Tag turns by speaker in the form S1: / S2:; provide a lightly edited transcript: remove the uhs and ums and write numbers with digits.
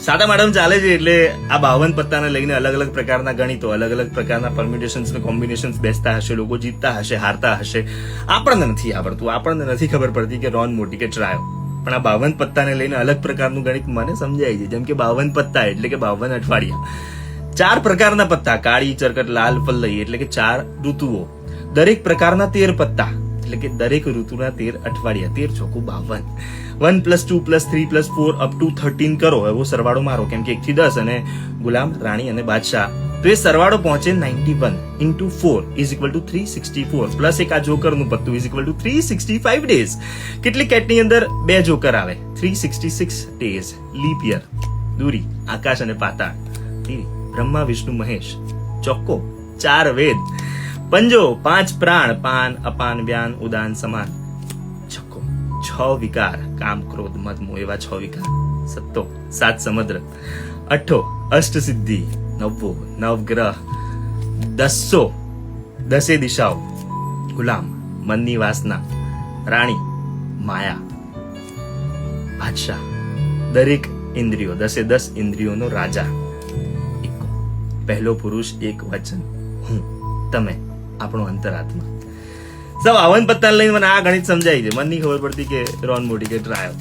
S1: સાદા મેડમ ચાલે છે એટલે આ 52 પત્તાને લઈને અલગ અલગ પ્રકારના ગણિતો, અલગ અલગ પ્રકારના પરમ્યુટેશન્સ ને કોમ્બિનેશન્સ બેસતા હશે, લોકો જીતતા હશે, હારતા હશે. આપણને નથી આવડતું, આપણને નથી ખબર પડતી કે રોન મોટી કે ટ્રાયો. પણ આ 52 પત્તાને લઈને અલગ પ્રકારનું ગણિત મને સમજાય છે. જેમ કે 52 પત્તા એટલે કે 52 અઠવાડિયા. 4 પ્રકારના પત્તા, કાળી, ચરકટ, લાલ, પલ્લઈ એટલે કે 4 ઋતુઓ. દરેક પ્રકારના 13 પત્તા એટલે કે દરેક ઋતુના 13 અઠવાડિયા. 13 ચોકું 52. 1 + 2 + 3 + 4 અપ ટુ 13 કરો. એવો સરવાળો મારો, કેમ કે 1 થી 10 અને ગુલામ, રાણી અને બાદશાહ. તો એ સરવાળો પહોંચે 91 into 4 = 364 પ્લસ એક આ જોકરનું પત્તું = 365 ડેઝ. કેટલી કેટની અંદર 2 જોકર આવે? 366 ડેઝ. લીપ યર, દૂરી, આકાશ અને પાતાળ, ધીરી, બ્રહ્મા, વિષ્ણુ, મહેશ, ચોક્કો, 4 વેદ, પંજો, 5 પ્રાણ, પાન, અપાન, વ્યાન, ઉદાન, સમાન, છક્કો, 6 વિકાર, કામ, ક્રોધ, મદ, મોહ, એવા 6 વિકાર, સત્તો, 7 સમુદ્ર, અઠ્ઠો, અષ્ટ સિદ્ધિ, નવવો, નવગ્રહ, 10 દિશાઓ, ગુલામ, મનની વાસના, રાણી, માયા, બાદશાહ, દરેક ઇન્દ્રિયો, 10 ઇન્દ્રિયોનો રાજા, એકો, પહેલો પુરુષ, એક વચન, હું, તમે, આપણો અંતરાત્મા. 52 પત્તા લઈને મને આ ગણિત સમજાય છે. મને નહીં ખબર પડતી કે રોન મોટી કે ટ્રાયો.